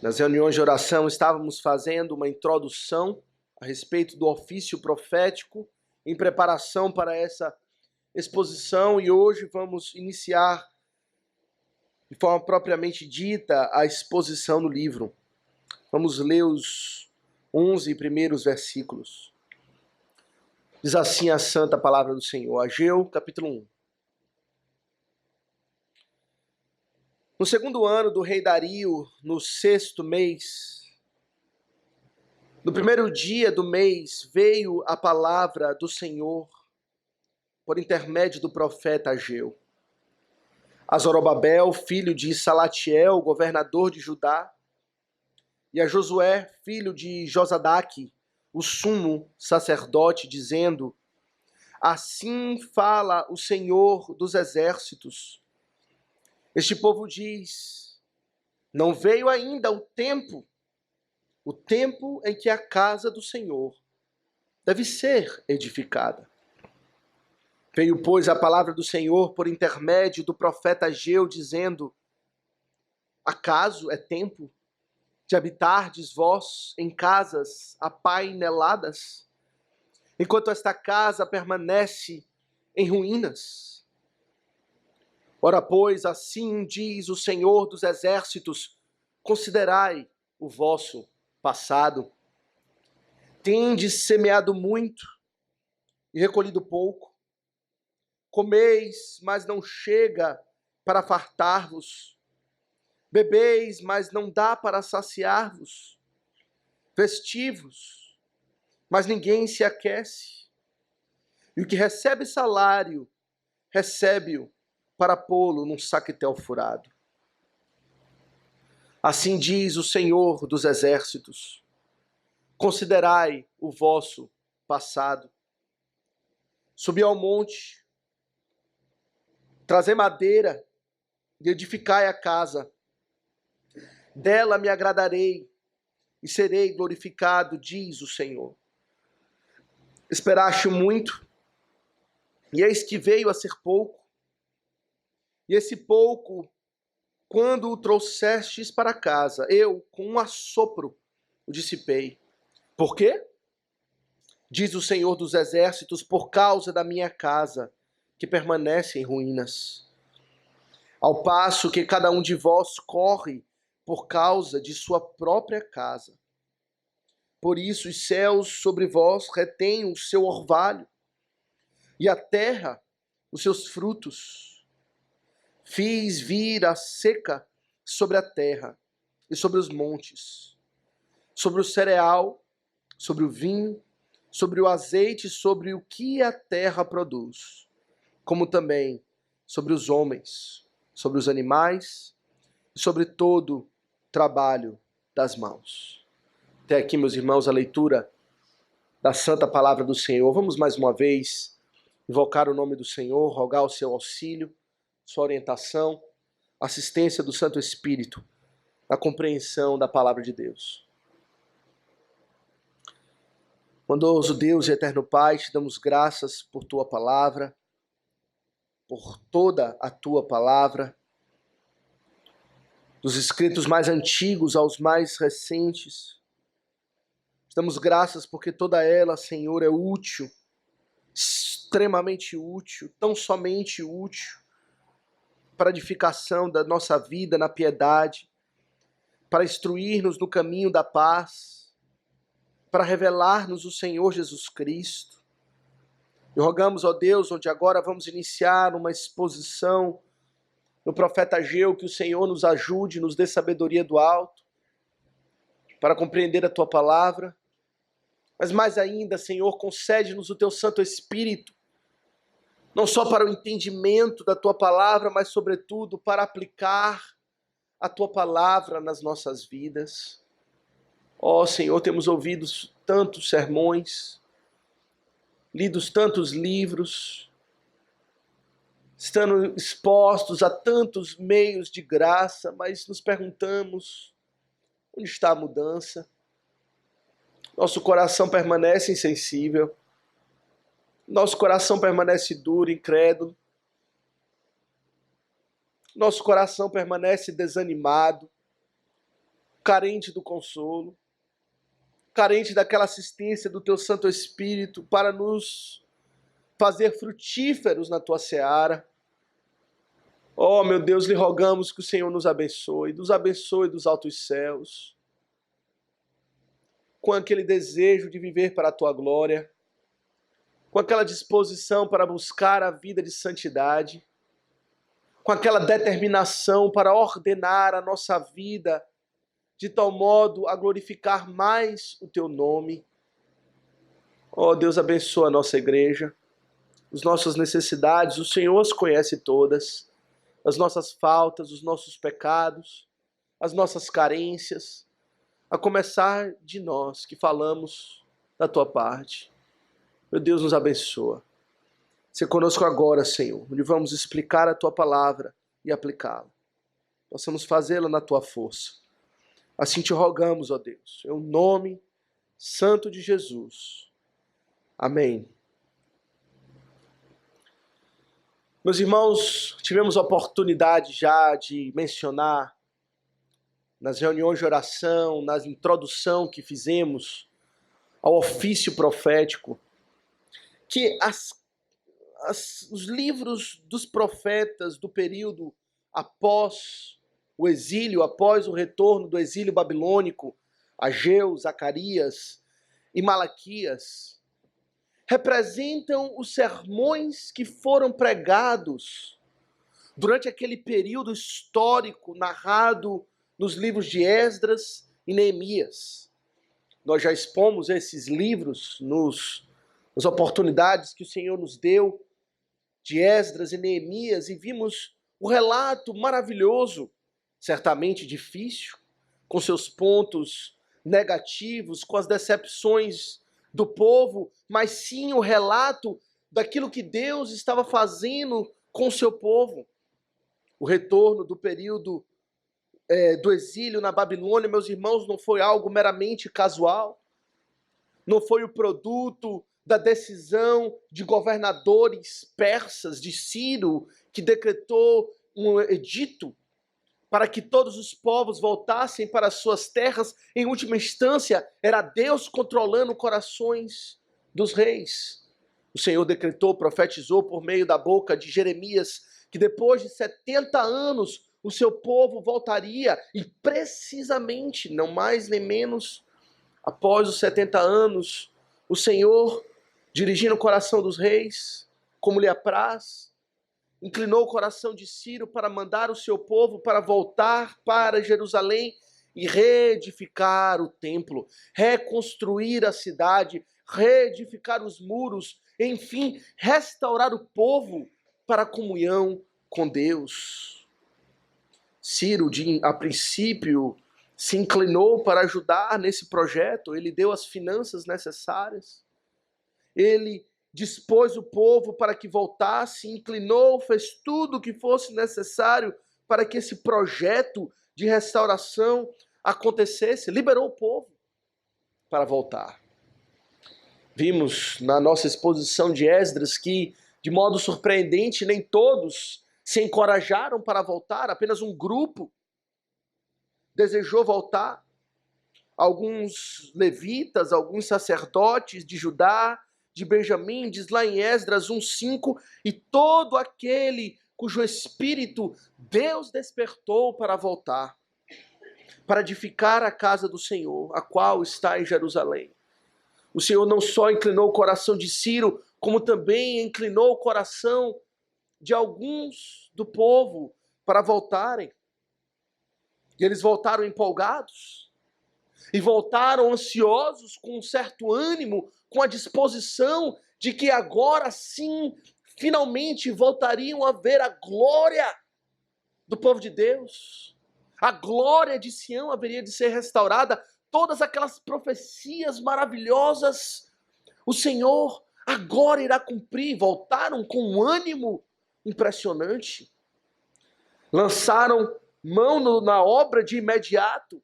Nas reuniões de oração estávamos fazendo uma introdução a respeito do ofício profético em preparação para essa exposição e hoje vamos iniciar de forma propriamente dita a exposição do livro. Vamos ler os 11 primeiros versículos. Diz assim a santa palavra do Senhor, Ageu, capítulo 1. No segundo ano do rei Dario, no 6º mês, no primeiro dia do mês, veio a palavra do Senhor por intermédio do profeta Ageu. A Zorobabel, filho de Salatiel, governador de Judá, e a Josué, filho de Josadaque, o sumo sacerdote, dizendo: Assim fala o Senhor dos exércitos. Este povo diz: não veio ainda o tempo em que a casa do Senhor deve ser edificada. Veio, pois, a palavra do Senhor por intermédio do profeta Ageu, dizendo: acaso é tempo de habitardes vós em casas apaineladas, enquanto esta casa permanece em ruínas? Ora, pois, assim diz o Senhor dos exércitos: considerai o vosso passado. Tendes semeado muito e recolhido pouco. Comeis, mas não chega para fartar-vos. Bebeis, mas não dá para saciar-vos. Vestivos, mas ninguém se aquece. E o que recebe salário, recebe-o para pô-lo num saquetel furado. Assim diz o Senhor dos exércitos: considerai o vosso passado. Subi ao monte, trazei madeira e edificai a casa. Dela me agradarei e serei glorificado, diz o Senhor. Esperaste muito, e eis que veio a ser pouco. E esse pouco, quando o trouxestes para casa, eu, com um assopro, o dissipei. Por quê? Diz o Senhor dos exércitos: por causa da minha casa, que permanece em ruínas. Ao passo que cada um de vós corre por causa de sua própria casa. Por isso os céus sobre vós retêm o seu orvalho, e a terra os seus frutos. Fiz vir a seca sobre a terra e sobre os montes, sobre o cereal, sobre o vinho, sobre o azeite, sobre o que a terra produz, como também sobre os homens, sobre os animais e sobre todo trabalho das mãos. Até aqui, meus irmãos, a leitura da santa palavra do Senhor. Vamos mais uma vez invocar o nome do Senhor, rogar o seu auxílio, sua orientação, assistência do Santo Espírito na compreensão da palavra de Deus. Bondoso Deus e eterno Pai, te damos graças por tua palavra, por toda a tua palavra, dos escritos mais antigos aos mais recentes. Te damos graças porque toda ela, Senhor, é útil, extremamente útil, tão somente útil, para a edificação da nossa vida na piedade, para instruir-nos no caminho da paz, para revelar-nos o Senhor Jesus Cristo. E rogamos, ó Deus, onde agora vamos iniciar uma exposição no profeta Ageu, que o Senhor nos ajude, nos dê sabedoria do alto, para compreender a tua palavra. Mas mais ainda, Senhor, concede-nos o teu Santo Espírito, não só para o entendimento da tua palavra, mas sobretudo para aplicar a tua palavra nas nossas vidas. Ó Senhor, temos ouvido tantos sermões, lidos tantos livros, estando expostos a tantos meios de graça, mas nos perguntamos: onde está a mudança? Nosso coração permanece insensível, nosso coração permanece duro, incrédulo, nosso coração permanece desanimado, carente do consolo, carente daquela assistência do teu Santo Espírito para nos fazer frutíferos na tua seara. Oh, meu Deus, lhe rogamos que o Senhor nos abençoe dos altos céus, com aquele desejo de viver para a tua glória, com aquela disposição para buscar a vida de santidade, com aquela determinação para ordenar a nossa vida de tal modo a glorificar mais o teu nome. Oh, Deus, abençoa a nossa igreja, as nossas necessidades, o Senhor as conhece todas, as nossas faltas, os nossos pecados, as nossas carências, a começar de nós que falamos da tua parte. Meu Deus, nos abençoa. Se conosco agora, Senhor, onde vamos explicar a tua palavra e aplicá-la. Possamos fazê-la na tua força. Assim te rogamos, ó Deus, em nome santo de Jesus. Amém. Meus irmãos, tivemos a oportunidade já de mencionar nas reuniões de oração, na introdução que fizemos ao ofício profético, que os livros dos profetas do período após o exílio, após o retorno do exílio babilônico, Ageu, Zacarias e Malaquias, representam os sermões que foram pregados durante aquele período histórico narrado nos livros de Esdras e Neemias. Nós já expomos esses livros nas oportunidades que o Senhor nos deu de Esdras e Neemias e vimos o relato maravilhoso, certamente difícil, com seus pontos negativos, com as decepções do povo, mas sim o relato daquilo que Deus estava fazendo com o seu povo. O retorno do período do exílio na Babilônia, meus irmãos, não foi algo meramente casual, não foi o produto da decisão de governadores persas, de Ciro, que decretou um edito para que todos os povos voltassem para as suas terras. Em última instância, era Deus controlando corações dos reis. O Senhor decretou, profetizou por meio da boca de Jeremias, que depois de 70 anos o seu povo voltaria, e precisamente, não mais nem menos, após os 70 anos, o Senhor, dirigindo o coração dos reis, como lhe apraz, inclinou o coração de Ciro para mandar o seu povo para voltar para Jerusalém e reedificar o templo, reconstruir a cidade, reedificar os muros, enfim, restaurar o povo para a comunhão com Deus. Ciro, a princípio, se inclinou para ajudar nesse projeto, ele deu as finanças necessárias, ele dispôs o povo para que voltasse, inclinou, fez tudo o que fosse necessário para que esse projeto de restauração acontecesse, liberou o povo para voltar. Vimos na nossa exposição de Esdras que, de modo surpreendente, nem todos se encorajaram para voltar, apenas um grupo desejou voltar. Alguns levitas, alguns sacerdotes de Judá, de Benjamim, diz lá em Esdras 1:5, e todo aquele cujo espírito Deus despertou para voltar, para edificar a casa do Senhor, a qual está em Jerusalém. O Senhor não só inclinou o coração de Ciro, como também inclinou o coração de alguns do povo para voltarem. E eles voltaram empolgados, e voltaram ansiosos, com um certo ânimo, com a disposição de que agora sim, finalmente voltariam a ver a glória do povo de Deus. A glória de Sião haveria de ser restaurada. Todas aquelas profecias maravilhosas, o Senhor agora irá cumprir. Voltaram com um ânimo impressionante. Lançaram mão na obra de imediato.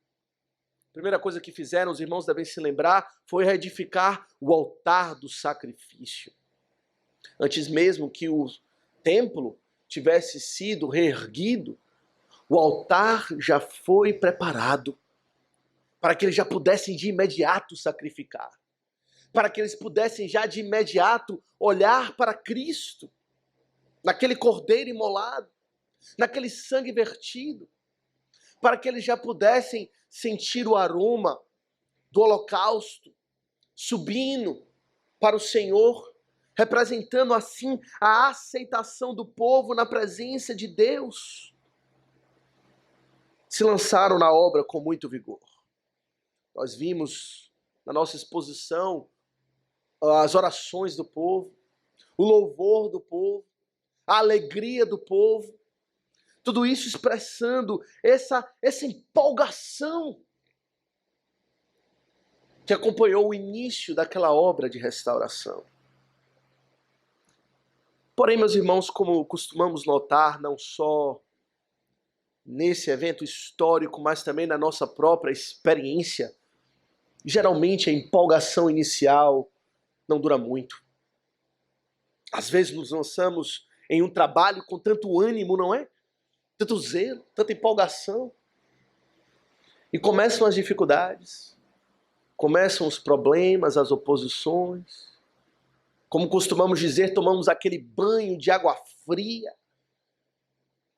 A primeira coisa que fizeram, os irmãos devem se lembrar, foi reedificar o altar do sacrifício. Antes mesmo que o templo tivesse sido reerguido, o altar já foi preparado. para que eles já pudessem de imediato sacrificar, para que eles pudessem já de imediato olhar para Cristo, naquele cordeiro imolado, naquele sangue vertido, para que eles já pudessem sentir o aroma do holocausto subindo para o Senhor, representando assim a aceitação do povo na presença de Deus. Se lançaram na obra com muito vigor. Nós vimos na nossa exposição as orações do povo, o louvor do povo, a alegria do povo, tudo isso expressando essa empolgação que acompanhou o início daquela obra de restauração. Porém, meus irmãos, como costumamos notar, não só nesse evento histórico, mas também na nossa própria experiência, geralmente a empolgação inicial não dura muito. Às vezes nos lançamos em um trabalho com tanto ânimo, não é? Tanto zelo, tanta empolgação. E começam as dificuldades, começam os problemas, as oposições. Como costumamos dizer, tomamos aquele banho de água fria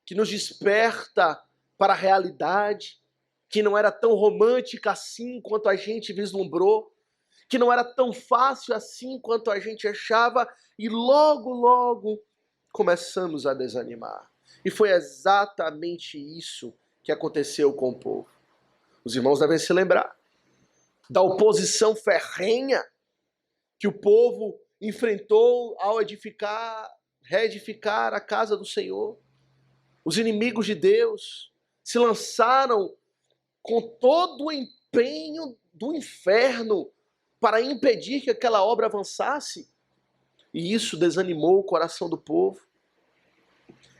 que nos desperta para a realidade, que não era tão romântica assim quanto a gente vislumbrou, que não era tão fácil assim quanto a gente achava, e logo, logo começamos a desanimar. E foi exatamente isso que aconteceu com o povo. Os irmãos devem se lembrar da oposição ferrenha que o povo enfrentou ao reedificar a casa do Senhor. Os inimigos de Deus se lançaram com todo o empenho do inferno para impedir que aquela obra avançasse. E isso desanimou o coração do povo.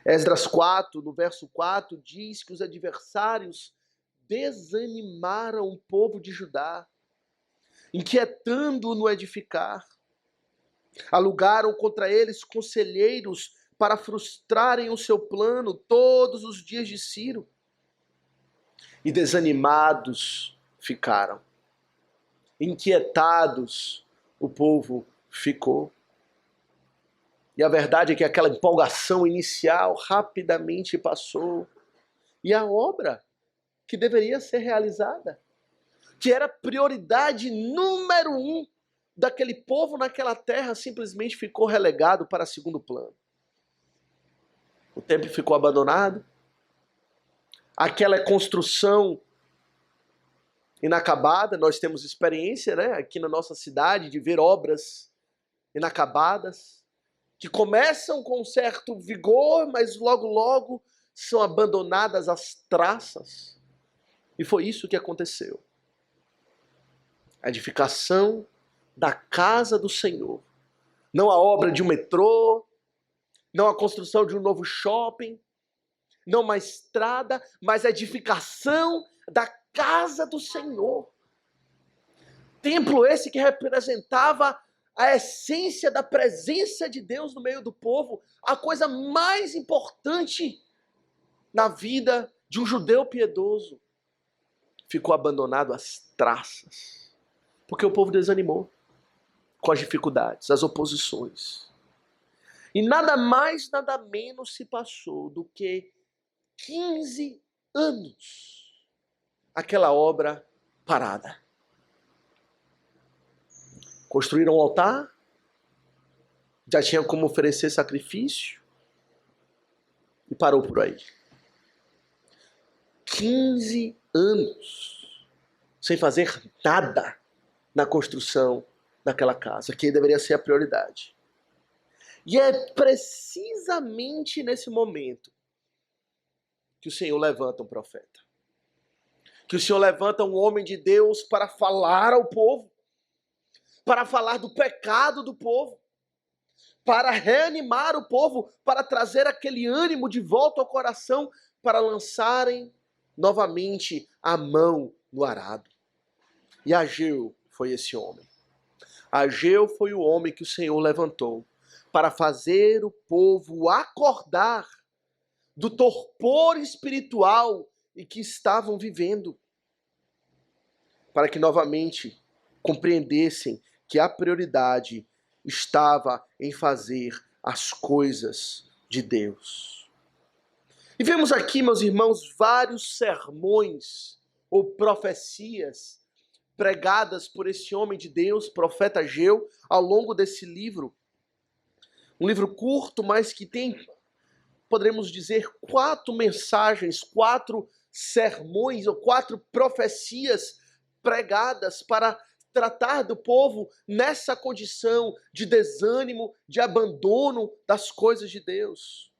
Esdras 4, no verso 4, diz que os adversários desanimaram o povo de Judá, inquietando-o no edificar. Alugaram contra eles conselheiros para frustrarem o seu plano todos os dias de Ciro. E desanimados ficaram. Inquietados o povo ficou. E a verdade é que aquela empolgação inicial rapidamente passou. E a obra que deveria ser realizada, que era prioridade número 1 daquele povo naquela terra, simplesmente ficou relegado para segundo plano. O templo ficou abandonado. Aquela construção inacabada, nós temos experiência, né, aqui na nossa cidade de ver obras inacabadas, que começam com um certo vigor, mas logo, logo são abandonadas as traças. E foi isso que aconteceu. A edificação da casa do Senhor. Não a obra de um metrô, não a construção de um novo shopping, não uma estrada, mas a edificação da casa do Senhor. Templo esse que representava a essência da presença de Deus no meio do povo, a coisa mais importante na vida de um judeu piedoso. Ficou abandonado às traças, porque o povo desanimou com as dificuldades, as oposições. E nada mais, nada menos se passou do que 15 anos aquela obra parada. Construíram um altar, já tinha como oferecer sacrifício e parou por aí. 15 anos sem fazer nada na construção daquela casa, que deveria ser a prioridade. E é precisamente nesse momento que o Senhor levanta um profeta. Que o Senhor levanta um homem de Deus para falar ao povo, para falar do pecado do povo, para reanimar o povo, para trazer aquele ânimo de volta ao coração, para lançarem novamente a mão no arado. E Ageu foi esse homem. Ageu foi o homem que o Senhor levantou para fazer o povo acordar do torpor espiritual em que estavam vivendo. para que novamente compreendessem que a prioridade estava em fazer as coisas de Deus. E vemos aqui, meus irmãos, vários sermões ou profecias pregadas por esse homem de Deus, profeta Ageu, ao longo desse livro. Um livro curto, mas que tem, poderíamos dizer, 4 mensagens, 4 sermões ou 4 profecias pregadas para tratar do povo nessa condição de desânimo, de abandono das coisas de Deus.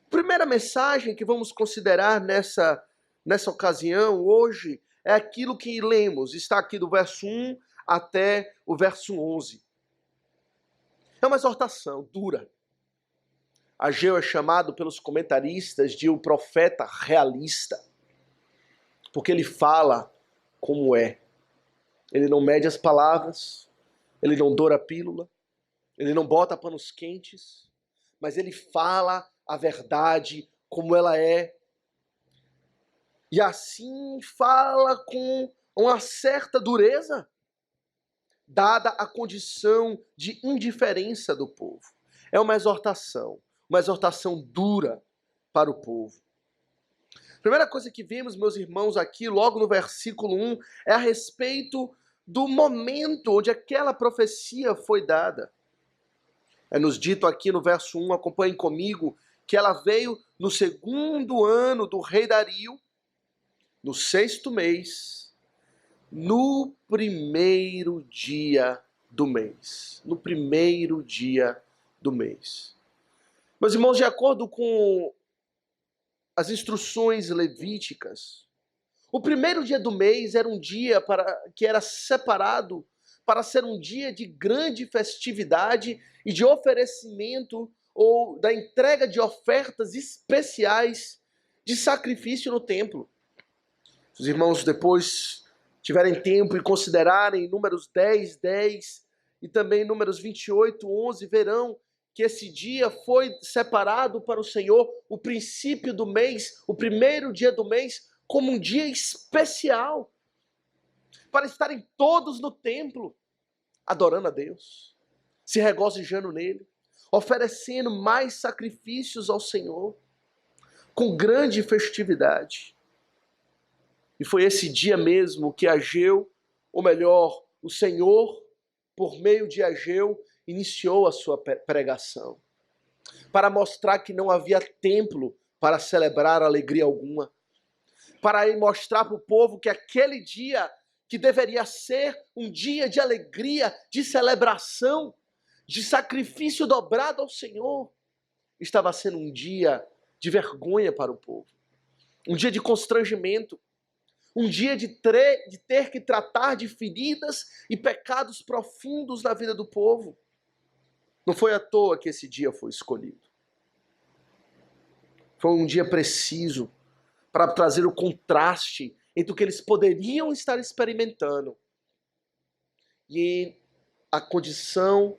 A primeira mensagem que vamos considerar nessa ocasião, hoje, é aquilo que lemos, está aqui do verso 1 até o verso 11. É uma exortação dura. Ageu é chamado pelos comentaristas de o profeta realista, porque ele fala como é. Ele não mede as palavras, ele não doura a pílula, ele não bota panos quentes, mas ele fala a verdade como ela é. E assim fala com uma certa dureza, dada a condição de indiferença do povo. É uma exortação dura para o povo. A primeira coisa que vemos, meus irmãos, aqui, logo no versículo 1, é a respeito do momento onde aquela profecia foi dada. É nos dito aqui no verso 1, acompanhem comigo, que ela veio no 2º ano do rei Dario, no 6º mês, no 1º dia do mês. No 1º dia do mês. Meus irmãos, de acordo com as instruções levíticas, o 1º dia do mês era um dia que era separado para ser um dia de grande festividade e de oferecimento ou da entrega de ofertas especiais de sacrifício no templo. Se os irmãos depois tiverem tempo e considerarem Números 10, 10 e também Números 28, 11, verão que esse dia foi separado para o Senhor, o princípio do mês, o 1º dia do mês, como um dia especial, para estarem todos no templo, adorando a Deus, se regozijando nele, oferecendo mais sacrifícios ao Senhor, com grande festividade. E foi esse dia mesmo que Ageu, ou melhor, o Senhor, por meio de Ageu, iniciou a sua pregação, para mostrar que não havia templo para celebrar alegria alguma, para mostrar para o povo que aquele dia, que deveria ser um dia de alegria, de celebração, de sacrifício dobrado ao Senhor, estava sendo um dia de vergonha para o povo, um dia de constrangimento, um dia de ter que tratar de feridas e pecados profundos na vida do povo. Não foi à toa que esse dia foi escolhido. Foi um dia preciso para trazer o contraste entre o que eles poderiam estar experimentando e a condição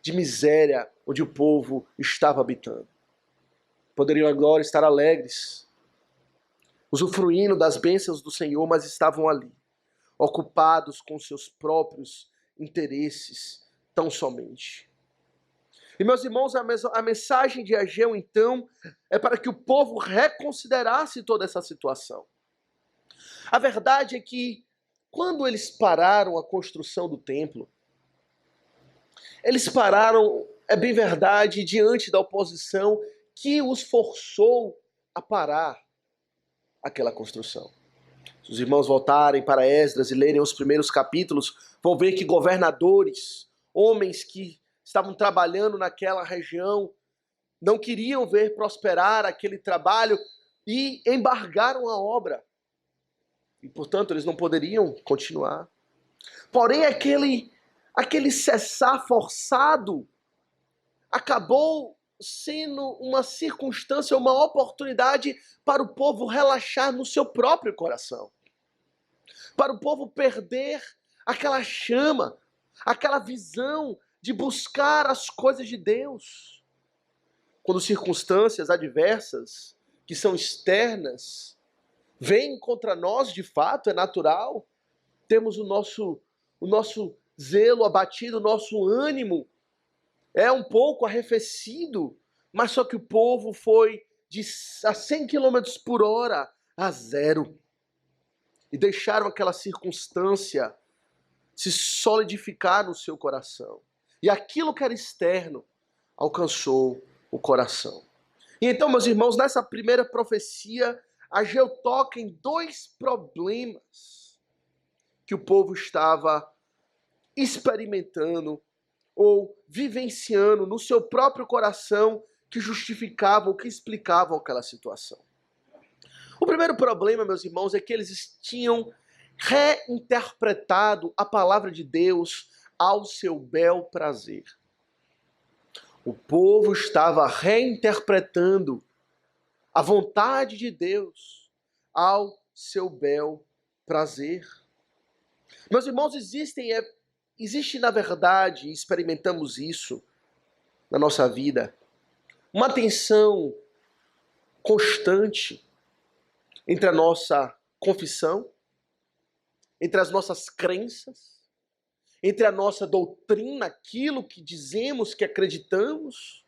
de miséria onde o povo estava habitando. Poderiam agora estar alegres, usufruindo das bênçãos do Senhor, mas estavam ali, ocupados com seus próprios interesses, tão somente. E, meus irmãos, a mensagem de Ageu, então, é para que o povo reconsiderasse toda essa situação. A verdade é que, quando eles pararam a construção do templo, eles pararam, é bem verdade, diante da oposição que os forçou a parar aquela construção. Se os irmãos voltarem para Esdras e lerem os primeiros capítulos, vão ver que governadores, homens que estavam trabalhando naquela região, não queriam ver prosperar aquele trabalho e embargaram a obra. E, portanto, eles não poderiam continuar. Porém, aquele cessar forçado acabou sendo uma circunstância, uma oportunidade para o povo relaxar no seu próprio coração. Para o povo perder aquela chama, aquela visão de buscar as coisas de Deus. Quando circunstâncias adversas, que são externas, vêm contra nós, de fato, é natural temos o nosso zelo abatido, o nosso ânimo é um pouco arrefecido, mas só que o povo foi a 100 quilômetros por hora a 0. E deixaram aquela circunstância se solidificar no seu coração. E aquilo que era externo alcançou o coração. E então, meus irmãos, nessa primeira profecia, Ageu toca em 2 problemas que o povo estava experimentando ou vivenciando no seu próprio coração, que justificavam, que explicavam aquela situação. O primeiro problema, meus irmãos, é que eles tinham reinterpretado a palavra de Deus ao seu bel prazer. O povo estava reinterpretando a vontade de Deus ao seu bel prazer. Meus irmãos, existe na verdade, experimentamos isso na nossa vida, uma tensão constante entre a nossa confissão, entre as nossas crenças, entre a nossa doutrina, aquilo que dizemos que acreditamos,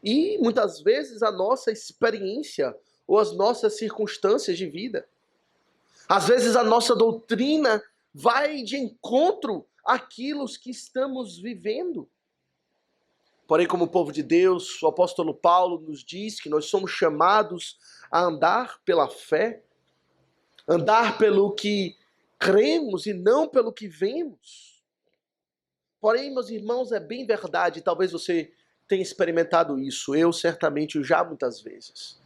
e muitas vezes a nossa experiência ou as nossas circunstâncias de vida. Às vezes a nossa doutrina vai de encontro àquilo que estamos vivendo. Porém, como povo de Deus, o apóstolo Paulo nos diz que nós somos chamados a andar pela fé, andar pelo que cremos e não pelo que vemos. Porém, meus irmãos, é bem verdade, talvez você tenha experimentado isso, eu certamente já muitas vezes.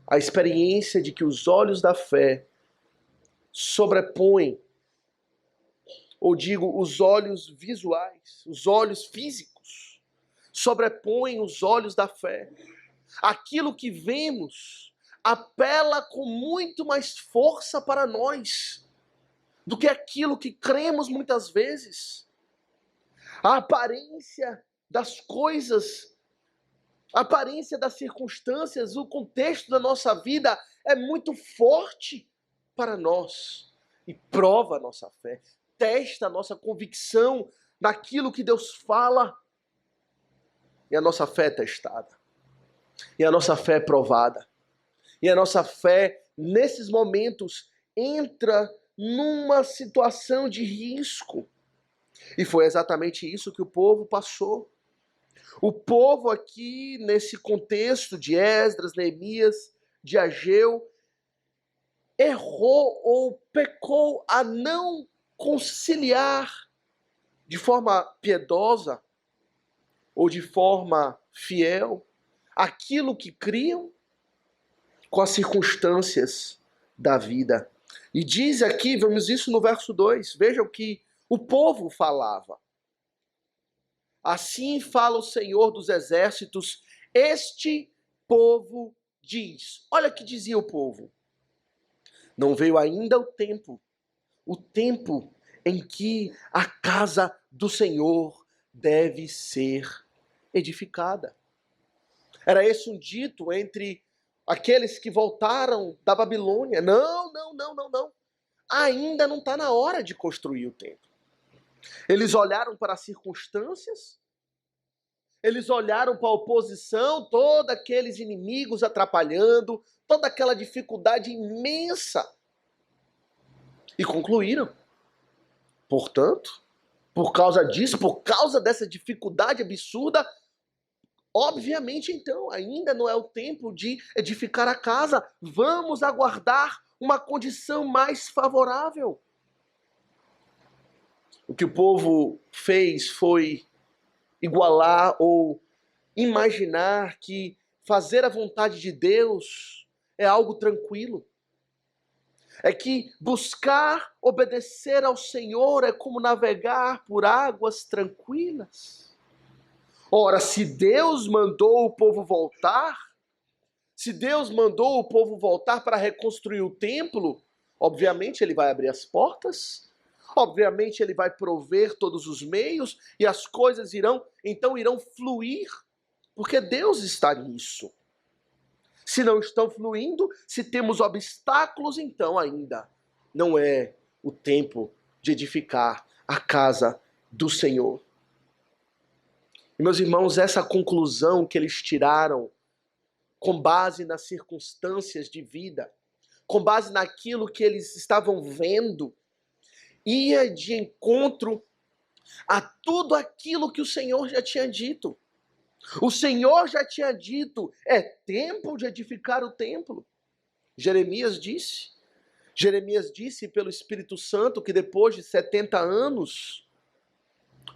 A experiência de que os olhos da fé sobrepõem, ou digo, os olhos visuais, os olhos físicos, sobrepõem os olhos da fé. Aquilo que vemos apela com muito mais força para nós do que aquilo que cremos muitas vezes. A aparência das coisas, a aparência das circunstâncias, o contexto da nossa vida é muito forte para nós e prova a nossa fé, testa a nossa convicção naquilo que Deus fala. E a nossa fé é testada, e a nossa fé é provada, e a nossa fé, nesses momentos, entra numa situação de risco. E foi exatamente isso que o povo passou. O povo aqui, nesse contexto de Esdras, Neemias, de Ageu, errou ou pecou a não conciliar de forma piedosa ou de forma fiel aquilo que criam com as circunstâncias da vida. E diz aqui, vemos isso no verso 2, veja o que o povo falava. Assim fala o Senhor dos Exércitos, este povo diz. Olha o que dizia o povo. Não veio ainda o tempo em que a casa do Senhor deve ser edificada. Era esse um dito entre aqueles que voltaram da Babilônia. Não. Ainda não está na hora de construir o templo. Eles olharam para as circunstâncias, eles olharam para a oposição, todos aqueles inimigos atrapalhando, toda aquela dificuldade imensa, e concluíram. Portanto, por causa disso, por causa dessa dificuldade absurda, obviamente então, ainda não é o tempo de edificar a casa, vamos aguardar uma condição mais favorável. O que o povo fez foi igualar ou imaginar que fazer a vontade de Deus é algo tranquilo. É que buscar obedecer ao Senhor é como navegar por águas tranquilas. Ora, se Deus mandou o povo voltar, para reconstruir o templo, obviamente ele vai abrir as portas, obviamente ele vai prover todos os meios e as coisas irão fluir, porque Deus está nisso. Se não estão fluindo, se temos obstáculos, então ainda não é o tempo de edificar a casa do Senhor. E, meus irmãos, essa conclusão que eles tiraram com base nas circunstâncias de vida, com base naquilo que eles estavam vendo, ia de encontro a tudo aquilo que o Senhor já tinha dito. O Senhor já tinha dito, é tempo de edificar o templo. Jeremias disse pelo Espírito Santo que depois de 70 anos,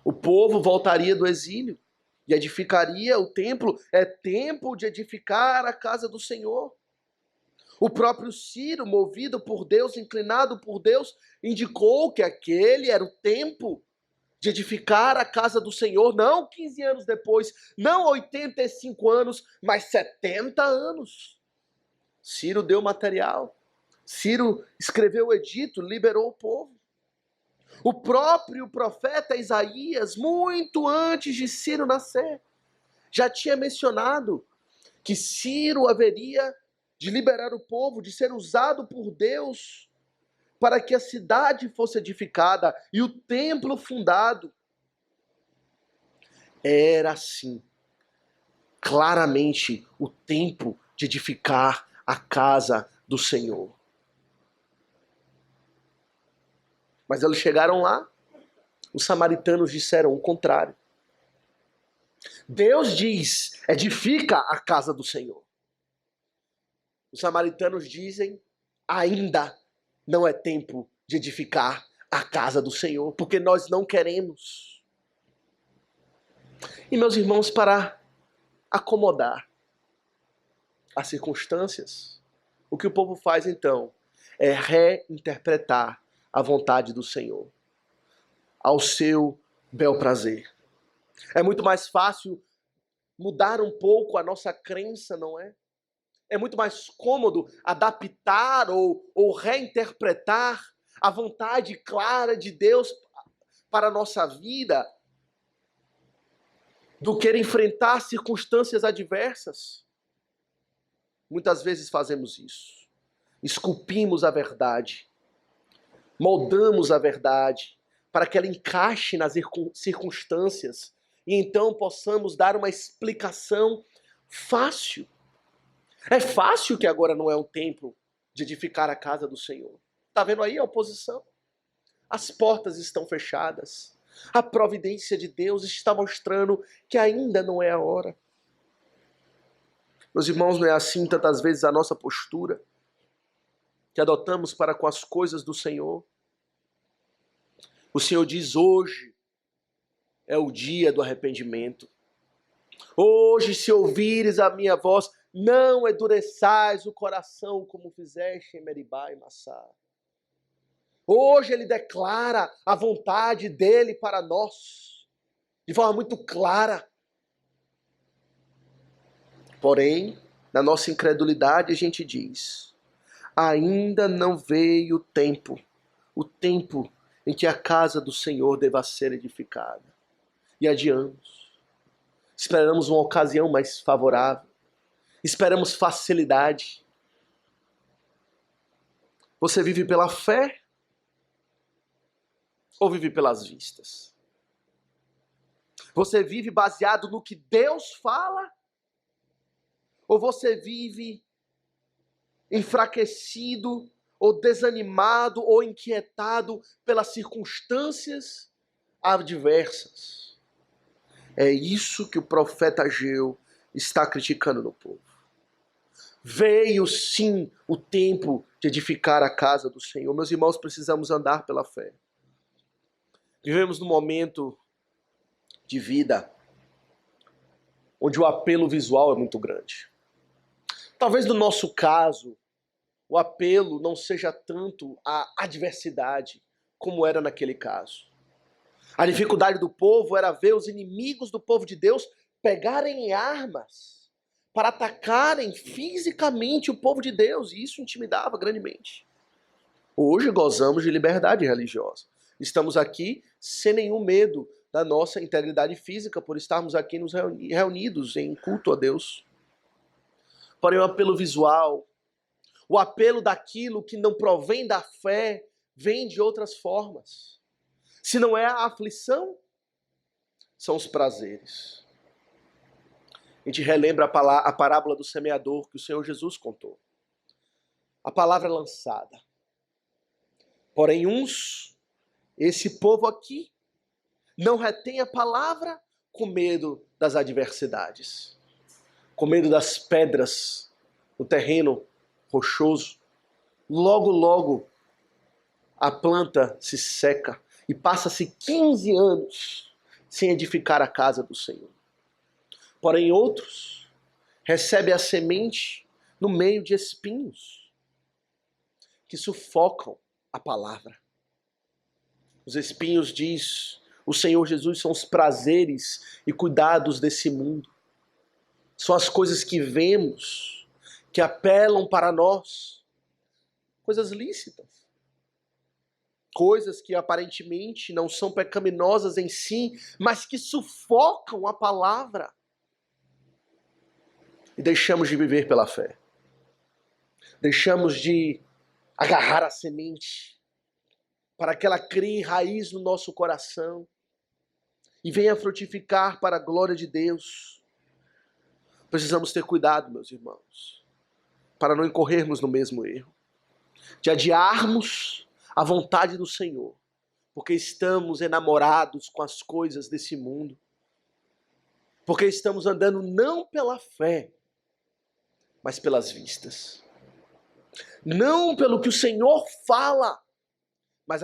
o povo voltaria do exílio e edificaria o templo. É tempo de edificar a casa do Senhor. O próprio Ciro, movido por Deus, inclinado por Deus, indicou que aquele era o tempo de edificar a casa do Senhor, não 15 anos depois, não 85 anos, mas 70 anos. Ciro deu material, Ciro escreveu o edito, liberou o povo. O próprio profeta Isaías, muito antes de Ciro nascer, já tinha mencionado que Ciro haveria de liberar o povo, de ser usado por Deus para que a cidade fosse edificada e o templo fundado. Era assim, claramente, o tempo de edificar a casa do Senhor. Mas eles chegaram lá, os samaritanos disseram o contrário. Deus diz, edifica a casa do Senhor. Os samaritanos dizem, ainda não é tempo de edificar a casa do Senhor, porque nós não queremos. E, meus irmãos, para acomodar as circunstâncias, o que o povo faz então é reinterpretar a vontade do Senhor ao seu bel prazer. É muito mais fácil mudar um pouco a nossa crença, não é? É muito mais cômodo adaptar ou reinterpretar a vontade clara de Deus para a nossa vida do que enfrentar circunstâncias adversas. Muitas vezes fazemos isso. Esculpimos a verdade, moldamos a verdade para que ela encaixe nas circunstâncias e então possamos dar uma explicação fácil. É fácil que agora não é o tempo de edificar a casa do Senhor. Está vendo aí a oposição? As portas estão fechadas. A providência de Deus está mostrando que ainda não é a hora. Meus irmãos, não é assim tantas vezes a nossa postura que adotamos para com as coisas do Senhor? O Senhor diz, hoje é o dia do arrependimento. Hoje, se ouvires a minha voz, não endureçais o coração como fizeste em Meribá e Massá. Hoje ele declara a vontade dele para nós, de forma muito clara. Porém, na nossa incredulidade a gente diz, ainda não veio o tempo em que a casa do Senhor deva ser edificada. E adiamos. Esperamos uma ocasião mais favorável. Esperamos facilidade. Você vive pela fé ou vive pelas vistas? Você vive baseado no que Deus fala? Ou você vive enfraquecido, ou desanimado, ou inquietado pelas circunstâncias adversas? É isso que o profeta Ageu está criticando no povo. Veio sim o tempo de edificar a casa do Senhor. Meus irmãos, precisamos andar pela fé. Vivemos num momento de vida onde o apelo visual é muito grande. Talvez no nosso caso, o apelo não seja tanto a adversidade como era naquele caso. A dificuldade do povo era ver os inimigos do povo de Deus pegarem armas para atacarem fisicamente o povo de Deus, e isso intimidava grandemente. Hoje gozamos de liberdade religiosa. Estamos aqui sem nenhum medo da nossa integridade física, por estarmos aqui nos reunidos em culto a Deus. Porém, o apelo visual, o apelo daquilo que não provém da fé, vem de outras formas. Se não é a aflição, são os prazeres. A gente relembra a parábola do semeador que o Senhor Jesus contou. A palavra é lançada. Porém, esse povo aqui, não retém a palavra com medo das adversidades, com medo das pedras no terreno rochoso. Logo, logo, a planta se seca e passa-se 15 anos sem edificar a casa do Senhor. Porém, outros recebem a semente no meio de espinhos que sufocam a palavra. Os espinhos, diz o Senhor Jesus, são os prazeres e cuidados desse mundo. São as coisas que vemos, que apelam para nós. Coisas lícitas. Coisas que aparentemente não são pecaminosas em si, mas que sufocam a palavra. E deixamos de viver pela fé. Deixamos de agarrar a semente para que ela crie raiz no nosso coração e venha frutificar para a glória de Deus. Precisamos ter cuidado, meus irmãos, para não incorrermos no mesmo erro, de adiarmos a vontade do Senhor, porque estamos enamorados com as coisas desse mundo, porque estamos andando não pela fé, mas pelas vistas. Não pelo que o Senhor fala, mas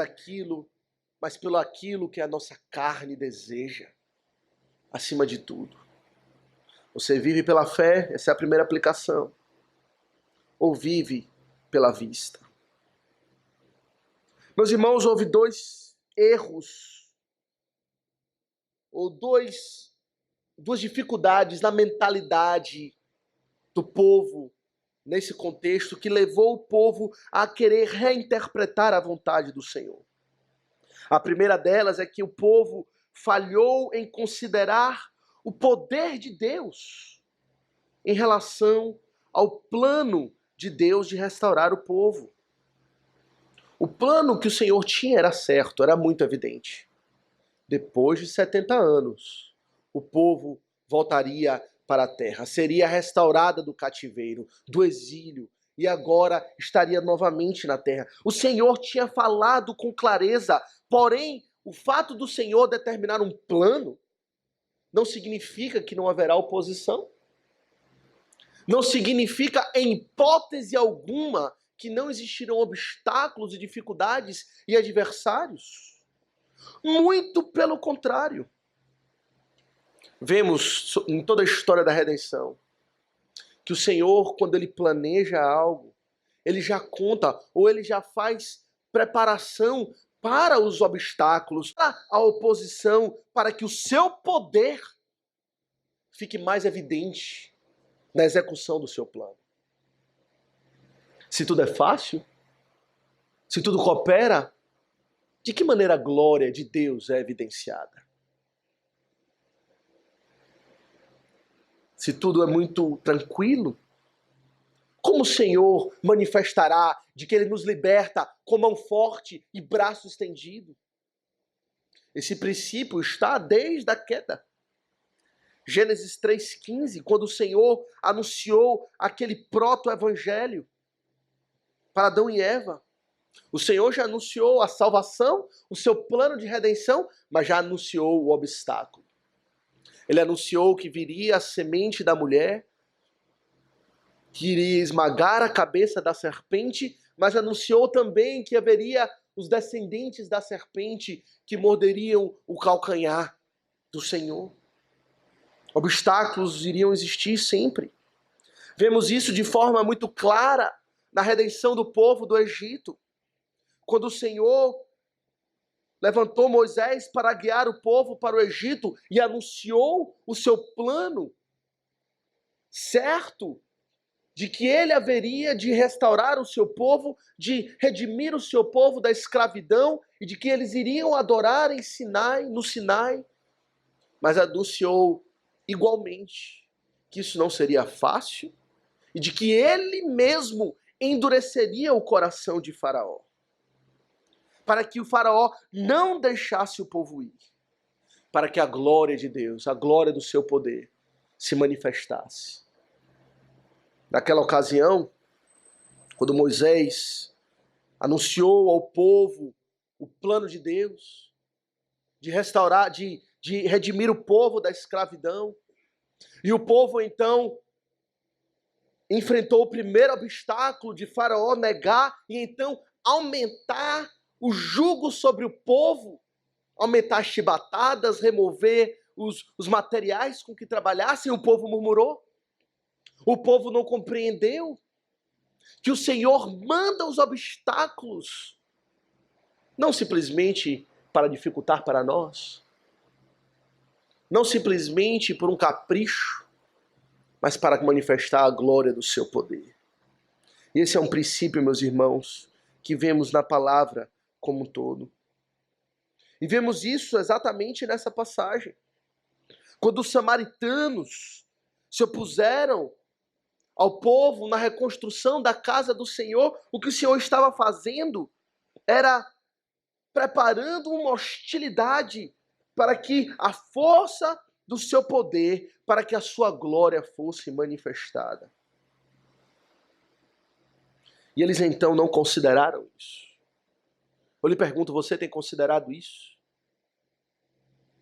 pelo aquilo que a nossa carne deseja, acima de tudo. Você vive pela fé, essa é a primeira aplicação, ou vive pela vista? Meus irmãos, houve dois erros, ou duas dificuldades na mentalidade do povo, nesse contexto, que levou o povo a querer reinterpretar a vontade do Senhor. A primeira delas é que o povo falhou em considerar o poder de Deus em relação ao plano de Deus de restaurar o povo. O plano que o Senhor tinha era certo, era muito evidente. Depois de 70 anos, o povo voltaria para a terra, seria restaurada do cativeiro, do exílio, e agora estaria novamente na terra. O Senhor tinha falado com clareza, porém, o fato do Senhor determinar um plano não significa que não haverá oposição. Não significa, em hipótese alguma, que não existirão obstáculos e dificuldades e adversários. Muito pelo contrário. Vemos em toda a história da redenção que o Senhor, quando Ele planeja algo, Ele já conta ou Ele já faz preparação para os obstáculos, para a oposição, para que o seu poder fique mais evidente na execução do seu plano. Se tudo é fácil, se tudo coopera, de que maneira a glória de Deus é evidenciada? Se tudo é muito tranquilo, como o Senhor manifestará de que Ele nos liberta com mão forte e braço estendido? Esse princípio está desde a queda. Gênesis 3,15, quando o Senhor anunciou aquele proto-evangelho para Adão e Eva. O Senhor já anunciou a salvação, o seu plano de redenção, mas já anunciou o obstáculo. Ele anunciou que viria a semente da mulher, que iria esmagar a cabeça da serpente, mas anunciou também que haveria os descendentes da serpente que morderiam o calcanhar do Senhor. Obstáculos iriam existir sempre. Vemos isso de forma muito clara na redenção do povo do Egito. Quando o Senhor levantou Moisés para guiar o povo para o Egito e anunciou o seu plano certo de que ele haveria de restaurar o seu povo, de redimir o seu povo da escravidão e de que eles iriam adorar no Sinai, mas anunciou igualmente que isso não seria fácil e de que ele mesmo endureceria o coração de Faraó. para que o faraó não deixasse o povo ir, para que a glória de Deus, a glória do seu poder, se manifestasse. Naquela ocasião, quando Moisés anunciou ao povo o plano de Deus, de restaurar, de redimir o povo da escravidão, e o povo então enfrentou o primeiro obstáculo de Faraó negar e então aumentar o jugo sobre o povo, aumentar as chibatadas, remover os materiais com que trabalhassem. O povo murmurou, o povo não compreendeu que o Senhor manda os obstáculos, não simplesmente para dificultar para nós, não simplesmente por um capricho, mas para manifestar a glória do seu poder. E esse é um princípio, meus irmãos, que vemos na palavra como um todo. E vemos isso exatamente nessa passagem. Quando os samaritanos se opuseram ao povo na reconstrução da casa do Senhor, o que o Senhor estava fazendo era preparando uma hostilidade para que a força do seu poder, para que a sua glória fosse manifestada. E eles então não consideraram isso. Eu lhe pergunto, você tem considerado isso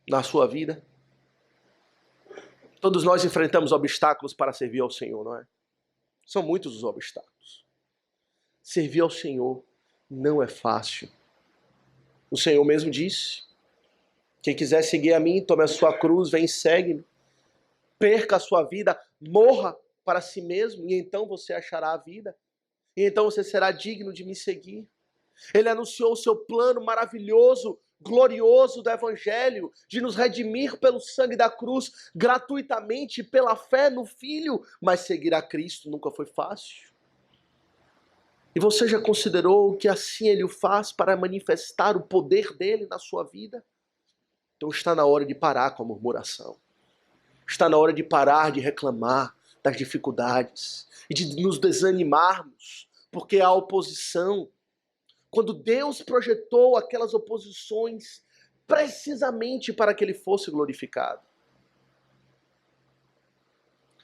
na sua vida? Todos nós enfrentamos obstáculos para servir ao Senhor, não é? São muitos os obstáculos. Servir ao Senhor não é fácil. O Senhor mesmo disse: quem quiser seguir a mim, tome a sua cruz, vem e segue-me. Perca a sua vida, morra para si mesmo, e então você achará a vida. E então você será digno de me seguir. Ele anunciou o seu plano maravilhoso, glorioso do Evangelho, de nos redimir pelo sangue da cruz, gratuitamente, pela fé no Filho. Mas seguir a Cristo nunca foi fácil. E você já considerou que assim Ele o faz para manifestar o poder dele na sua vida? Então está na hora de parar com a murmuração. Está na hora de parar de reclamar das dificuldades e de nos desanimarmos, porque há oposição. Quando Deus projetou aquelas oposições precisamente para que Ele fosse glorificado.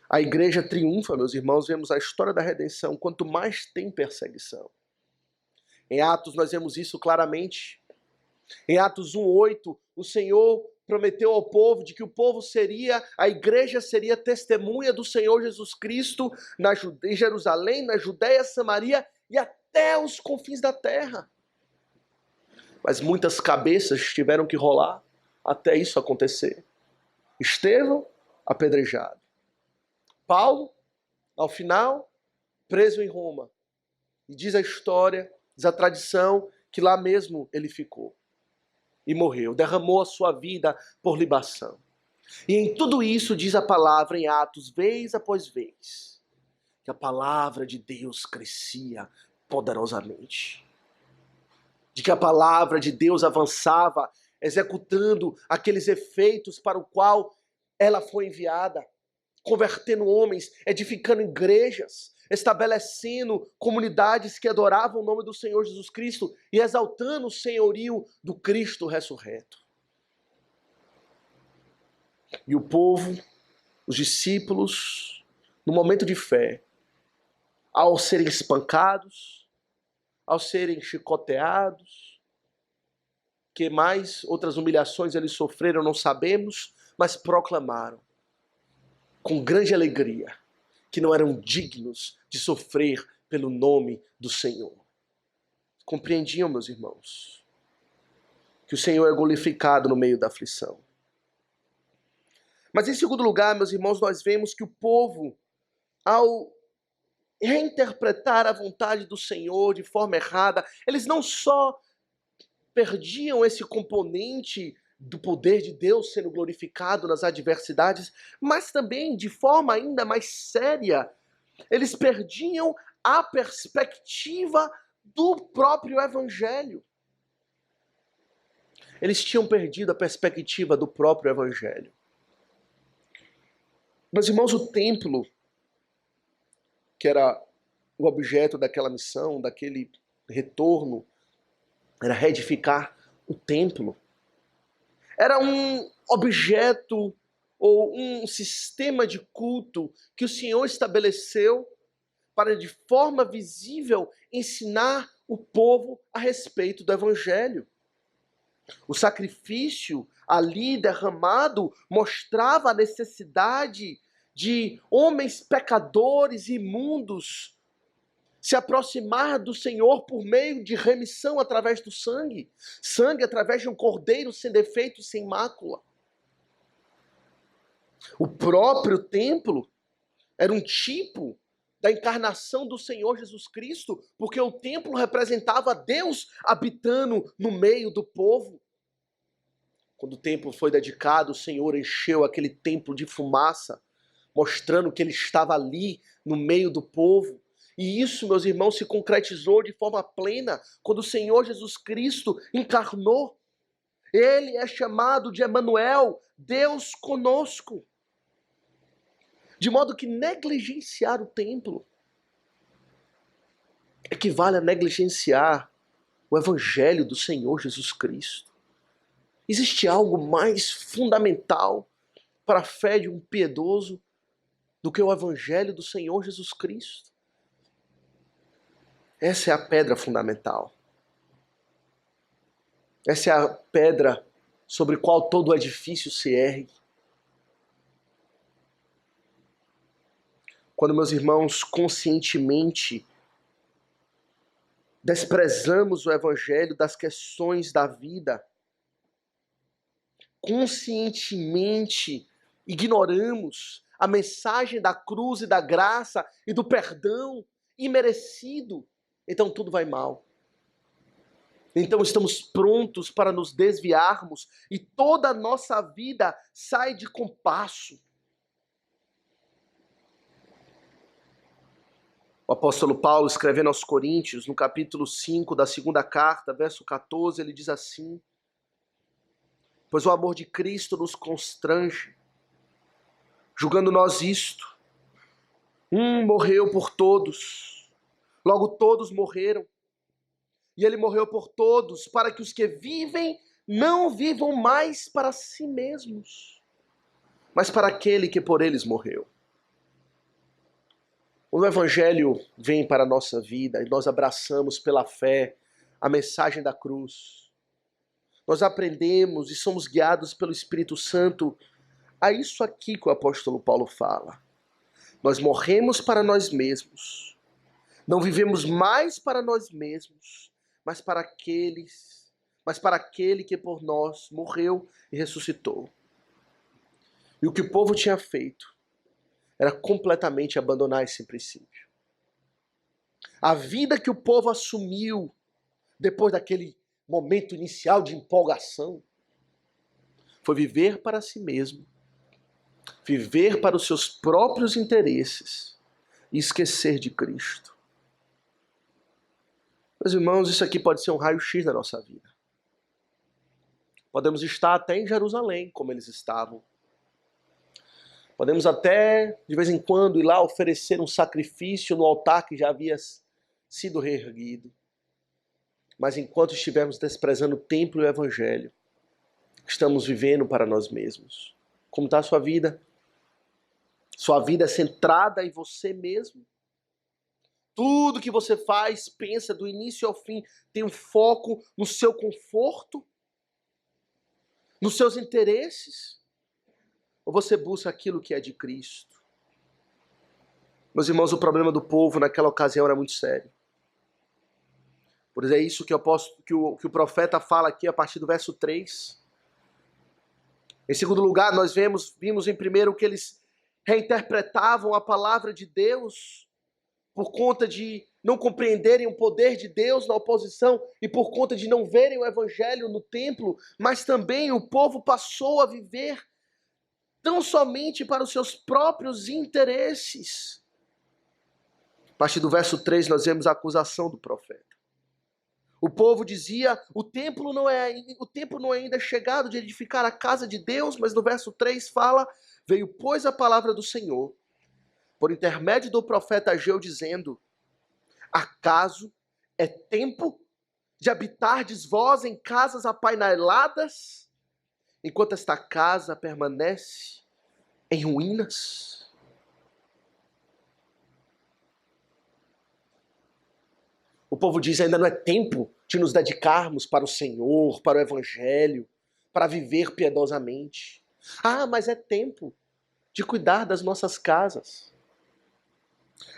A igreja triunfa, meus irmãos, vemos a história da redenção, quanto mais tem perseguição. Em Atos nós vemos isso claramente. Em Atos 1:8, o Senhor prometeu ao povo de que o povo seria, a igreja seria testemunha do Senhor Jesus Cristo em Jerusalém, na Judéia, Samaria e até os confins da terra. Mas muitas cabeças tiveram que rolar até isso acontecer. Estevão, apedrejado. Paulo, ao final, preso em Roma. E diz a história, diz a tradição, que lá mesmo ele ficou. E morreu, derramou a sua vida por libação. E em tudo isso diz a palavra em Atos, vez após vez, que a palavra de Deus crescia poderosamente. De que a palavra de Deus avançava, executando aqueles efeitos para o qual ela foi enviada, convertendo homens, edificando igrejas, estabelecendo comunidades que adoravam o nome do Senhor Jesus Cristo e exaltando o senhorio do Cristo ressurreto. E o povo, os discípulos, no momento de fé, ao serem espancados, ao serem chicoteados, que mais outras humilhações eles sofreram, não sabemos, mas proclamaram com grande alegria que não eram dignos de sofrer pelo nome do Senhor. Compreendiam, meus irmãos, que o Senhor é glorificado no meio da aflição. Mas em segundo lugar, meus irmãos, nós vemos que o povo, ao reinterpretar a vontade do Senhor de forma errada, eles não só perdiam esse componente do poder de Deus sendo glorificado nas adversidades, mas também, de forma ainda mais séria, eles perdiam a perspectiva do próprio Evangelho. Eles tinham perdido a perspectiva do próprio Evangelho. Meus irmãos, o templo, que era o objeto daquela missão, daquele retorno, era reedificar o templo. Era um objeto ou um sistema de culto que o Senhor estabeleceu para, de forma visível, ensinar o povo a respeito do Evangelho. O sacrifício ali derramado mostrava a necessidade de homens pecadores e imundos se aproximar do Senhor por meio de remissão através do sangue. Sangue através de um cordeiro sem defeito e sem mácula. O próprio templo era um tipo da encarnação do Senhor Jesus Cristo, porque o templo representava Deus habitando no meio do povo. Quando o templo foi dedicado, o Senhor encheu aquele templo de fumaça, mostrando que ele estava ali no meio do povo. E isso, meus irmãos, se concretizou de forma plena quando o Senhor Jesus Cristo encarnou. Ele é chamado de Emanuel, Deus conosco. De modo que negligenciar o templo equivale a negligenciar o Evangelho do Senhor Jesus Cristo. Existe algo mais fundamental para a fé de um piedoso do que o Evangelho do Senhor Jesus Cristo? Essa é a pedra fundamental. Essa é a pedra sobre a qual todo o edifício se ergue. Quando, meus irmãos, conscientemente desprezamos o Evangelho das questões da vida, conscientemente ignoramos a mensagem da cruz e da graça e do perdão imerecido, então tudo vai mal. Então estamos prontos para nos desviarmos e toda a nossa vida sai de compasso. O apóstolo Paulo, escrevendo aos Coríntios, no capítulo 5 da segunda carta, verso 14, ele diz assim: pois o amor de Cristo nos constrange, julgando nós isto: um morreu por todos, logo todos morreram. E ele morreu por todos, para que os que vivem não vivam mais para si mesmos, mas para aquele que por eles morreu. O Evangelho vem para a nossa vida e nós abraçamos pela fé a mensagem da cruz. Nós aprendemos e somos guiados pelo Espírito Santo a isso aqui que o apóstolo Paulo fala. Nós morremos para nós mesmos. Não vivemos mais para nós mesmos, mas para aquele que por nós morreu e ressuscitou. E o que o povo tinha feito era completamente abandonar esse princípio. A vida que o povo assumiu depois daquele momento inicial de empolgação foi viver para si mesmo, viver para os seus próprios interesses e esquecer de Cristo. Meus irmãos, isso aqui pode ser um raio-x da nossa vida. Podemos estar até em Jerusalém, como eles estavam. Podemos até, de vez em quando, ir lá oferecer um sacrifício no altar que já havia sido reerguido. Mas enquanto estivermos desprezando o templo e o Evangelho, estamos vivendo para nós mesmos. Como está a sua vida? Sua vida é centrada em você mesmo? Tudo que você faz, pensa, do início ao fim, tem um foco no seu conforto? Nos seus interesses? Ou você busca aquilo que é de Cristo? Meus irmãos, o problema do povo naquela ocasião era muito sério. Por isso é isso que o profeta fala aqui a partir do verso 3. Em segundo lugar, nós vimos em primeiro que eles reinterpretavam a palavra de Deus por conta de não compreenderem o poder de Deus na oposição e por conta de não verem o Evangelho no templo, mas também o povo passou a viver tão somente para os seus próprios interesses. A partir do verso 3 nós vemos a acusação do profeta. O povo dizia: o tempo não é ainda chegado de edificar a casa de Deus, mas no verso 3 fala: veio, pois, a palavra do Senhor, por intermédio do profeta Ageu, dizendo: acaso é tempo de habitardes vós em casas apaineladas, enquanto esta casa permanece em ruínas? O povo diz: ainda não é tempo de nos dedicarmos para o Senhor, para o Evangelho, para viver piedosamente. Ah, mas é tempo de cuidar das nossas casas.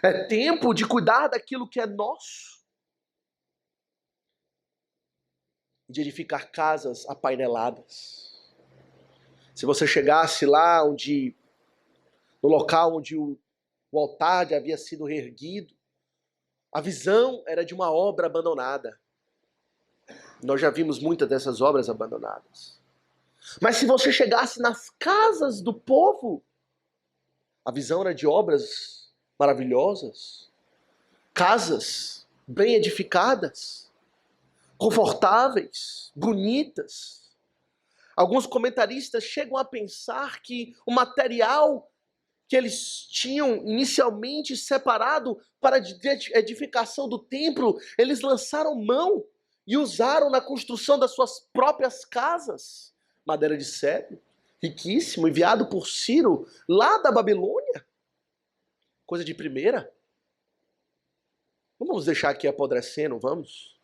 É tempo de cuidar daquilo que é nosso. De edificar casas apaineladas. Se você chegasse lá no local onde o altar havia sido reerguido, a visão era de uma obra abandonada. Nós já vimos muitas dessas obras abandonadas. Mas se você chegasse nas casas do povo, a visão era de obras maravilhosas, casas bem edificadas, confortáveis, bonitas. Alguns comentaristas chegam a pensar que o material que eles tinham inicialmente separado para a edificação do templo, eles lançaram mão e usaram na construção das suas próprias casas. Madeira de cedro, riquíssimo, enviado por Ciro, lá da Babilônia. Coisa de primeira. Não vamos deixar aqui apodrecendo, vamos?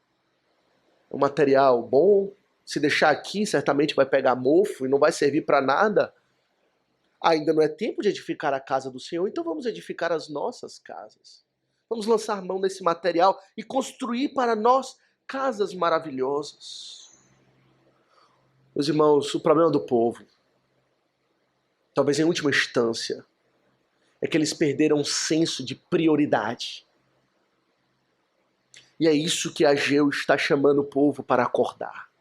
É um material bom. Se deixar aqui, certamente vai pegar mofo e não vai servir para nada. Ainda não é tempo de edificar a casa do Senhor, então vamos edificar as nossas casas. Vamos lançar mão desse material e construir para nós casas maravilhosas. Meus irmãos, o problema do povo, talvez em última instância, é que eles perderam um senso de prioridade. E é isso que Ageu está chamando o povo para acordar.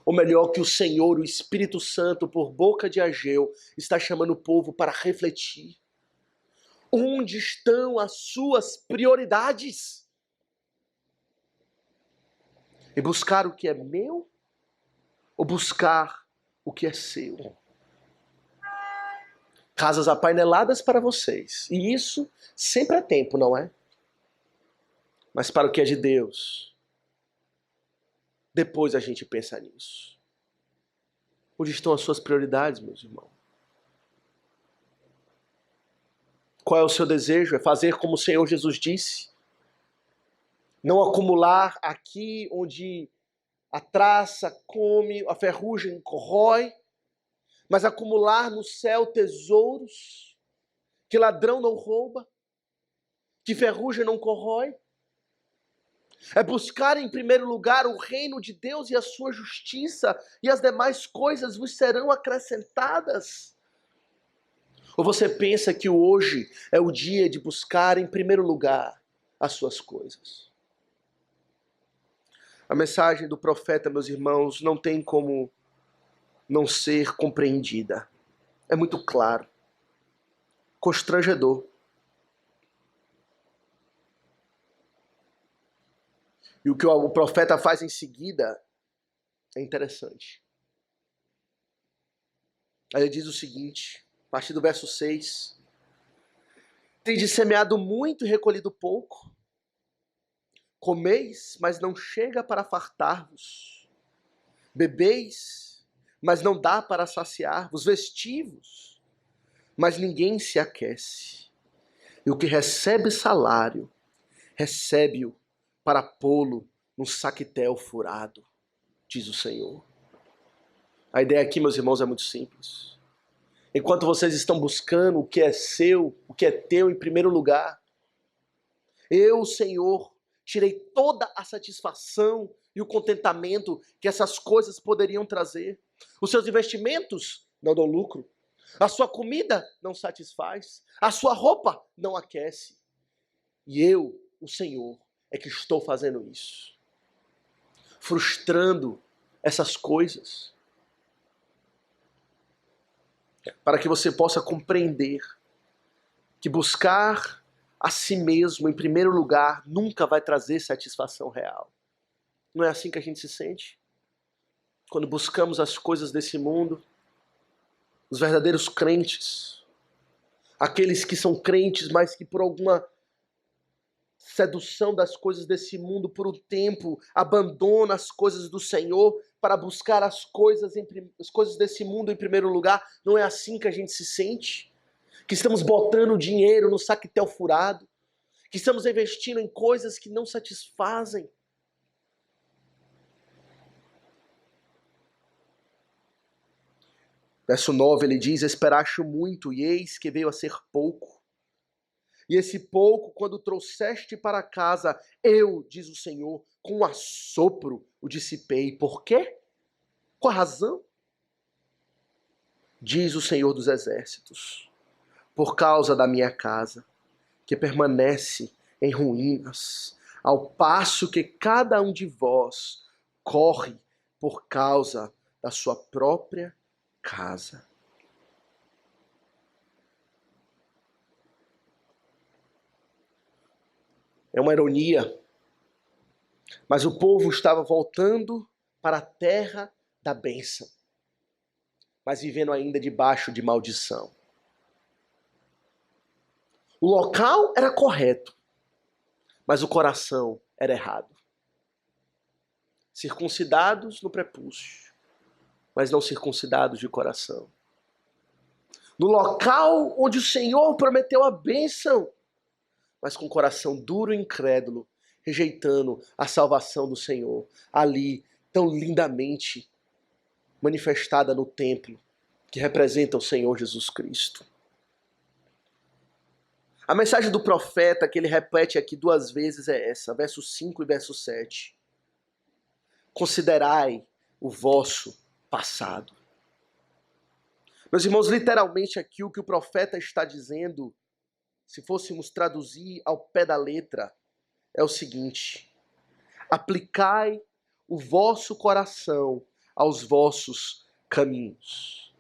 Ou melhor, que o Senhor, o Espírito Santo, por boca de Ageu, está chamando o povo para refletir. Onde estão as suas prioridades? E buscar o que é meu ou buscar o que é seu? Casas apaineladas para vocês. E isso sempre é tempo, não é? Mas para o que é de Deus, depois a gente pensa nisso. Onde estão as suas prioridades, meus irmãos? Qual é o seu desejo? É fazer como o Senhor Jesus disse. Não acumular aqui onde a traça come, a ferrugem corrói, mas acumular no céu tesouros que ladrão não rouba, que ferrugem não corrói. É buscar em primeiro lugar o reino de Deus e a sua justiça, e as demais coisas vos serão acrescentadas. Ou você pensa que hoje é o dia de buscar em primeiro lugar as suas coisas? A mensagem do profeta, meus irmãos, não tem como não ser compreendida. É muito claro. Constrangedor. E o que o profeta faz em seguida é interessante. Aí ele diz o seguinte, a partir do verso 6. Tendes semeado muito e recolhido pouco. Comeis, mas não chega para fartar-vos. Bebeis, mas não dá para saciar-vos. Vestivos, mas ninguém se aquece. E o que recebe salário, recebe-o para pô-lo num saquetel furado, diz o Senhor. A ideia aqui, meus irmãos, é muito simples. Enquanto vocês estão buscando o que é seu, o que é teu em primeiro lugar, eu, o Senhor, tirei toda a satisfação e o contentamento que essas coisas poderiam trazer. Os seus investimentos não dão lucro. A sua comida não satisfaz. A sua roupa não aquece. E eu, o Senhor, é que estou fazendo isso. Frustrando essas coisas. Para que você possa compreender que buscar a si mesmo em primeiro lugar nunca vai trazer satisfação real. Não é assim que a gente se sente? Quando buscamos as coisas desse mundo, os verdadeiros crentes, aqueles que são crentes, mas que por alguma sedução das coisas desse mundo por um tempo, abandona as coisas do Senhor para buscar as coisas desse mundo em primeiro lugar. Não é assim que a gente se sente? Que estamos botando dinheiro no saquetel furado, que estamos investindo em coisas que não satisfazem. Verso 9, ele diz: esperaste muito, e eis que veio a ser pouco. E esse pouco, quando trouxeste para casa, eu, diz o Senhor, com um assopro o dissipei. Por quê? Qual a razão? Diz o Senhor dos Exércitos: por causa da minha casa, que permanece em ruínas, ao passo que cada um de vós corre por causa da sua própria casa. É uma ironia, mas o povo estava voltando para a terra da bênção, mas vivendo ainda debaixo de maldição. O local era correto, mas o coração era errado. Circuncidados no prepúcio, mas não circuncidados de coração. No local onde o Senhor prometeu a bênção, mas com coração duro e incrédulo, rejeitando a salvação do Senhor, ali, tão lindamente manifestada no templo, que representa o Senhor Jesus Cristo. A mensagem do profeta, que ele repete aqui 2 vezes, é essa, verso 5 e verso 7. Considerai o vosso passado. Meus irmãos, literalmente aqui o que o profeta está dizendo, se fôssemos traduzir ao pé da letra, é o seguinte: aplicai o vosso coração aos vossos caminhos.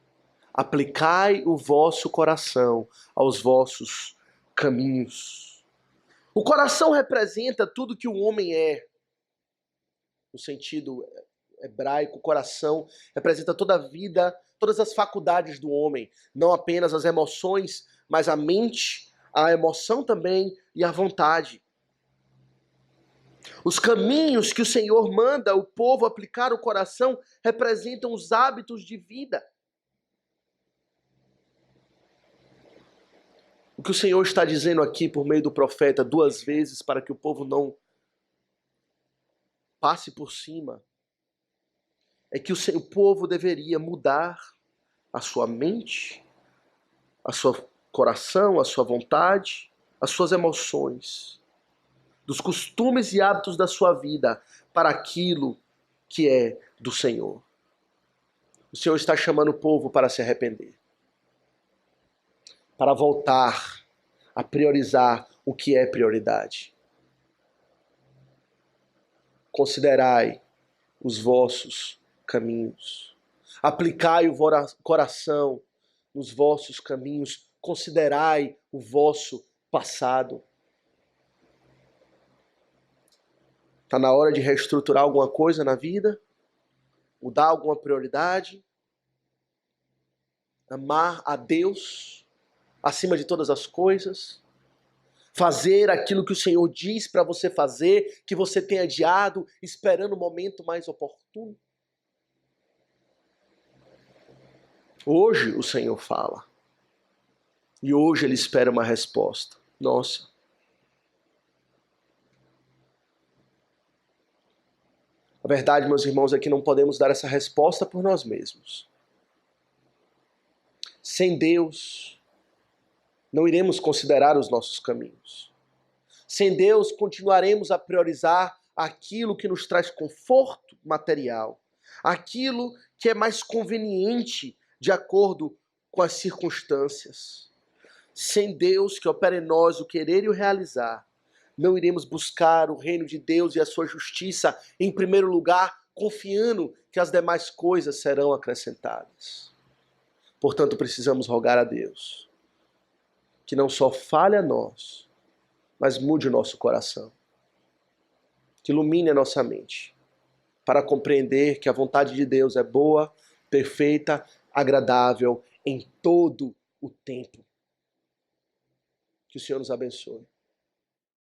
Aplicai o vosso coração aos vossos caminhos. O coração representa tudo que o homem é. No sentido hebraico, o coração representa toda a vida, todas as faculdades do homem, não apenas as emoções, mas a mente, a emoção também e a vontade. Os caminhos que o Senhor manda o povo aplicar o coração representam os hábitos de vida. O que o Senhor está dizendo aqui por meio do profeta 2 vezes para que o povo não passe por cima é que o povo deveria mudar a sua mente, a seu coração, a sua vontade, as suas emoções, dos costumes e hábitos da sua vida para aquilo que é do Senhor. O Senhor está chamando o povo para se arrepender, para voltar a priorizar o que é prioridade. Considerai os vossos caminhos. Aplicai o coração nos vossos caminhos. Considerai o vosso passado. Está na hora de reestruturar alguma coisa na vida? Mudar alguma prioridade? Amar a Deus acima de todas as coisas? Fazer aquilo que o Senhor diz para você fazer, que você tem adiado, esperando o momento mais oportuno? Hoje o Senhor fala. E hoje Ele espera uma resposta. Nossa. A verdade, meus irmãos, é que não podemos dar essa resposta por nós mesmos. Sem Deus, não iremos considerar os nossos caminhos. Sem Deus, continuaremos a priorizar aquilo que nos traz conforto material, aquilo que é mais conveniente de acordo com as circunstâncias. Sem Deus, que opera em nós o querer e o realizar, não iremos buscar o reino de Deus e a sua justiça em primeiro lugar, confiando que as demais coisas serão acrescentadas. Portanto, precisamos rogar a Deus que não só fale a nós, mas mude o nosso coração, que ilumine a nossa mente, para compreender que a vontade de Deus é boa, perfeita, agradável em todo o tempo. Que o Senhor nos abençoe.